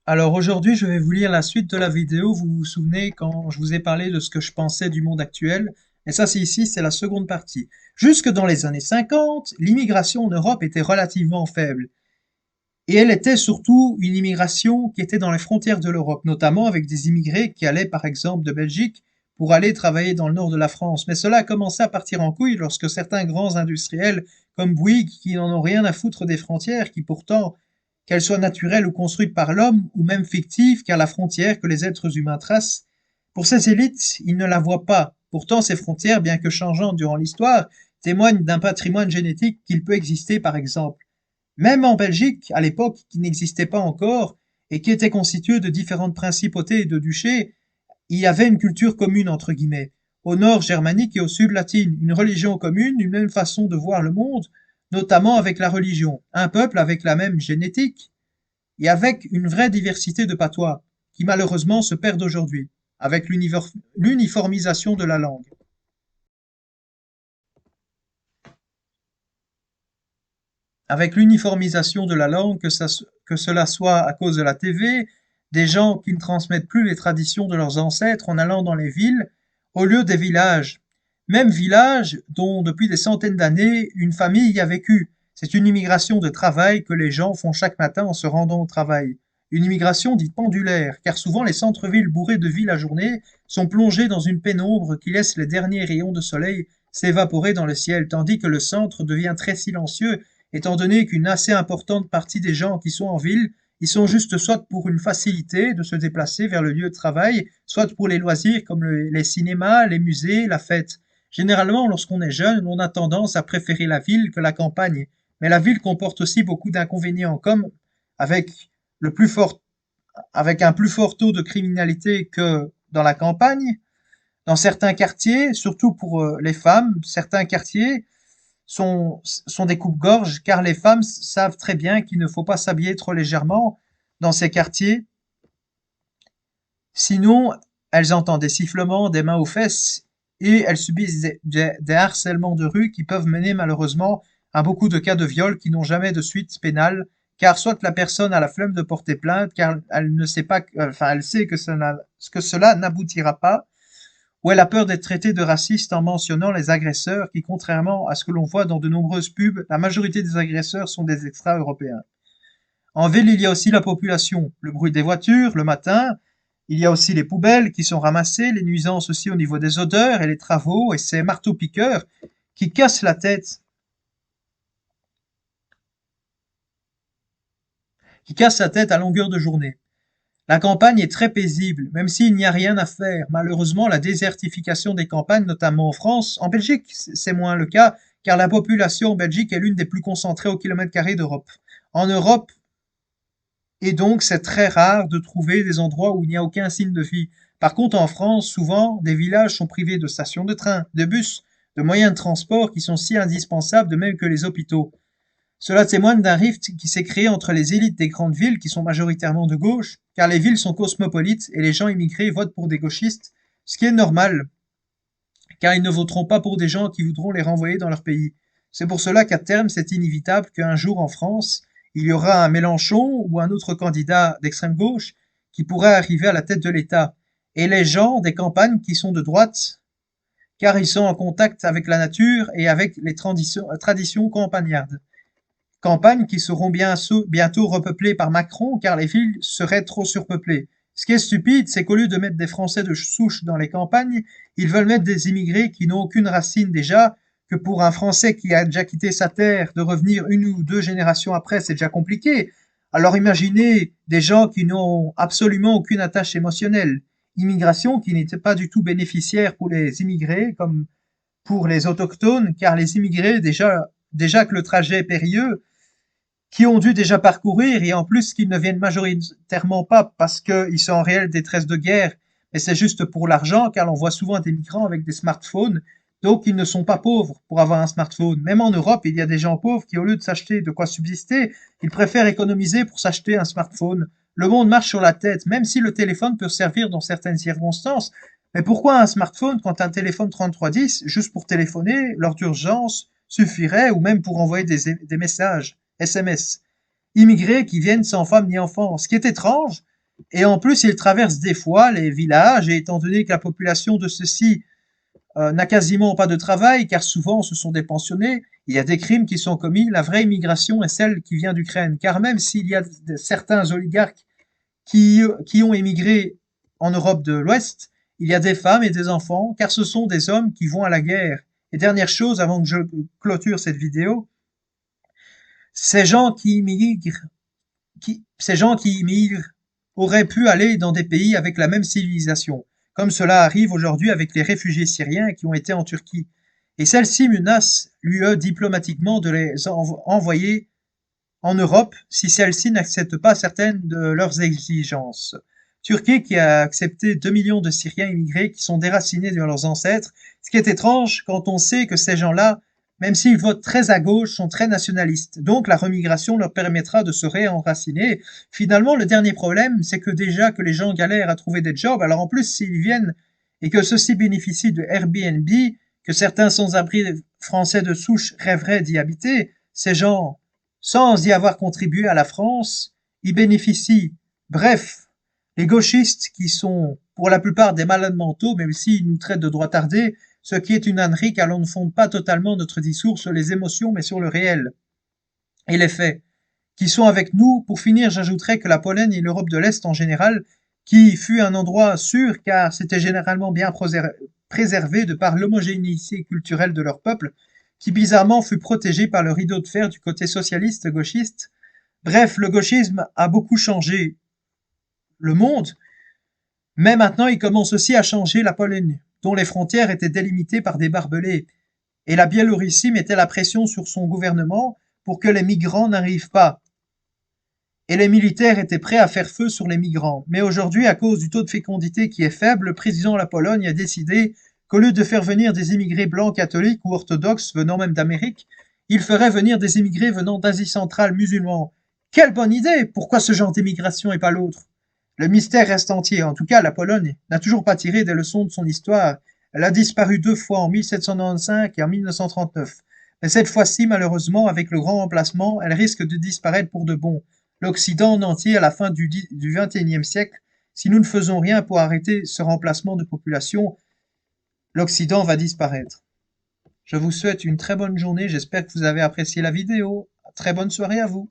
Alors aujourd'hui, je vais vous lire la suite de la vidéo. Vous vous souvenez quand je vous ai parlé de ce que je pensais du monde actuel? Et ça, c'est ici, c'est la seconde partie. Jusque dans les années 50, l'immigration en Europe était relativement faible. Et elle était surtout une immigration qui était dans les frontières de l'Europe, notamment avec des immigrés qui allaient par exemple de Belgique pour aller travailler dans le nord de la France. Mais cela a commencé à partir en couille lorsque certains grands industriels comme Bouygues, qui n'en ont rien à foutre des frontières, qui pourtant, qu'elles soient naturelles ou construites par l'homme, ou même fictives, car la frontière que les êtres humains tracent, pour ces élites, ils ne la voient pas. Pourtant, ces frontières, bien que changeantes durant l'histoire, témoignent d'un patrimoine génétique qu'il peut exister, par exemple. Même en Belgique, à l'époque, qui n'existait pas encore, et qui était constituée de différentes principautés et de duchés, il y avait une culture commune, entre guillemets. Au nord germanique et au sud latine, une religion commune, une même façon de voir le monde, notamment avec la religion. Un peuple avec la même génétique, et avec une vraie diversité de patois, qui malheureusement se perdent aujourd'hui, avec l'uniformisation de la langue. Avec l'uniformisation de la langue, que cela soit à cause de la TV, des gens qui ne transmettent plus les traditions de leurs ancêtres en allant dans les villes, au lieu des villages. Même villages dont depuis des centaines d'années une famille y a vécu. C'est une immigration de travail que les gens font chaque matin en se rendant au travail. Une immigration dite pendulaire, car souvent les centres-villes bourrés de vie la journée sont plongés dans une pénombre qui laisse les derniers rayons de soleil s'évaporer dans le ciel, tandis que le centre devient très silencieux étant donné qu'une assez importante partie des gens qui sont en ville y sont juste soit pour une facilité de se déplacer vers le lieu de travail, soit pour les loisirs comme les cinémas, les musées, la fête. Généralement, lorsqu'on est jeune, on a tendance à préférer la ville que la campagne, mais la ville comporte aussi beaucoup d'inconvénients, comme avec le plus fort, avec un plus fort taux de criminalité que dans la campagne. Dans certains quartiers, surtout pour les femmes, certains quartiers sont des coupes-gorge, car les femmes savent très bien qu'il ne faut pas s'habiller trop légèrement dans ces quartiers, sinon elles entendent des sifflements, des mains aux fesses, et elles subissent des harcèlements de rue qui peuvent mener malheureusement à beaucoup de cas de viol qui n'ont jamais de suite pénale, car soit la personne a la flemme de porter plainte, car elle ne sait pas, enfin elle sait que cela n'aboutira pas, ou elle a peur d'être traitée de raciste en mentionnant les agresseurs qui, contrairement à ce que l'on voit dans de nombreuses pubs, la majorité des agresseurs sont des extra-européens. En ville, il y a aussi la population, le bruit des voitures, le matin, il y a aussi les poubelles qui sont ramassées, les nuisances aussi au niveau des odeurs et les travaux et ces marteaux-piqueurs qui cassent la tête, à longueur de journée. La campagne est très paisible, même s'il n'y a rien à faire. Malheureusement, la désertification des campagnes, notamment en France, en Belgique, c'est moins le cas, car la population en Belgique est l'une des plus concentrées au kilomètre carré d'Europe. En Europe, et donc c'est très rare de trouver des endroits où il n'y a aucun signe de vie. Par contre, en France, souvent, des villages sont privés de stations de train, de bus, de moyens de transport qui sont si indispensables de même que les hôpitaux. Cela témoigne d'un rift qui s'est créé entre les élites des grandes villes, qui sont majoritairement de gauche, car les villes sont cosmopolites et les gens immigrés votent pour des gauchistes, ce qui est normal, car ils ne voteront pas pour des gens qui voudront les renvoyer dans leur pays. C'est pour cela qu'à terme, c'est inévitable qu'un jour en France, il y aura un Mélenchon ou un autre candidat d'extrême gauche qui pourra arriver à la tête de l'État. Et les gens des campagnes qui sont de droite, car ils sont en contact avec la nature et avec les traditions campagnardes. Campagnes qui seront bientôt repeuplées par Macron car les villes seraient trop surpeuplées. Ce qui est stupide, c'est qu'au lieu de mettre des Français de souche dans les campagnes, ils veulent mettre des immigrés qui n'ont aucune racine déjà, que pour un Français qui a déjà quitté sa terre, de revenir une ou deux générations après, c'est déjà compliqué. Alors imaginez des gens qui n'ont absolument aucune attache émotionnelle. Immigration qui n'était pas du tout bénéficiaire pour les immigrés comme pour les autochtones, car les immigrés, déjà que le trajet est périlleux, qui ont dû déjà parcourir et en plus qu'ils ne viennent majoritairement pas parce qu'ils sont en réelle détresse de guerre, mais c'est juste pour l'argent car l'on voit souvent des migrants avec des smartphones, donc ils ne sont pas pauvres pour avoir un smartphone. Même en Europe, il y a des gens pauvres qui, au lieu de s'acheter de quoi subsister, ils préfèrent économiser pour s'acheter un smartphone. Le monde marche sur la tête, même si le téléphone peut servir dans certaines circonstances. Mais pourquoi un smartphone quand un téléphone 3310, juste pour téléphoner, lors d'urgence, suffirait, ou même pour envoyer des messages? SMS. Immigrés qui viennent sans femme ni enfant. Ce qui est étrange, Et en plus, ils traversent des fois les villages, et étant donné que la population de ceux-ci n'a quasiment pas de travail, car souvent ce sont des pensionnés, il y a des crimes qui sont commis. La vraie immigration est celle qui vient d'Ukraine, car même s'il y a certains oligarques qui ont émigré en Europe de l'Ouest, il y a des femmes et des enfants, car ce sont des hommes qui vont à la guerre. Et dernière chose, avant que je clôture cette vidéo, ces gens qui immigrent, ces gens qui immigrent auraient pu aller dans des pays avec la même civilisation, comme cela arrive aujourd'hui avec les réfugiés syriens qui ont été en Turquie. Et celle-ci menace l'UE diplomatiquement de les envoyer en Europe si celle-ci n'accepte pas certaines de leurs exigences. Turquie qui a accepté 2 millions de Syriens immigrés qui sont déracinés de leurs ancêtres, ce qui est étrange quand on sait que ces gens-là, même s'ils votent très à gauche, sont très nationalistes. Donc la remigration leur permettra de se réenraciner. Finalement, le dernier problème, c'est que déjà que les gens galèrent à trouver des jobs, alors en plus s'ils viennent et que ceux-ci bénéficient de Airbnb, que certains sans-abri français de souche rêveraient d'y habiter, ces gens, sans y avoir contribué à la France, y bénéficient. Bref, les gauchistes, qui sont pour la plupart des malades mentaux, même s'ils nous traitent de droitardés, ce qui est une ânerie car l'on ne fonde pas totalement notre discours sur les émotions mais sur le réel et les faits, qui sont avec nous. Pour finir, j'ajouterai que la Pologne et l'Europe de l'Est en général, qui fut un endroit sûr car c'était généralement bien préservé de par l'homogénéité culturelle de leur peuple, qui bizarrement fut protégé par le rideau de fer du côté socialiste gauchiste. Bref, le gauchisme a beaucoup changé le monde, mais maintenant il commence aussi à changer la Pologne, dont les frontières étaient délimitées par des barbelés, et la Biélorussie mettait la pression sur son gouvernement pour que les migrants n'arrivent pas. Et les militaires étaient prêts à faire feu sur les migrants. Mais aujourd'hui, à cause du taux de fécondité qui est faible, le président de la Pologne a décidé qu'au lieu de faire venir des immigrés blancs catholiques ou orthodoxes venant même d'Amérique, il ferait venir des immigrés venant d'Asie centrale musulmans. Quelle bonne idée! Pourquoi ce genre d'immigration et pas l'autre? Le mystère reste entier. En tout cas, la Pologne n'a toujours pas tiré des leçons de son histoire. Elle a disparu 2 fois, en 1795 et en 1939. Mais cette fois-ci, malheureusement, avec le grand remplacement, elle risque de disparaître pour de bon. L'Occident en entier à la fin du XXIe siècle, si nous ne faisons rien pour arrêter ce remplacement de population, l'Occident va disparaître. Je vous souhaite une très bonne journée, j'espère que vous avez apprécié la vidéo. Très bonne soirée à vous.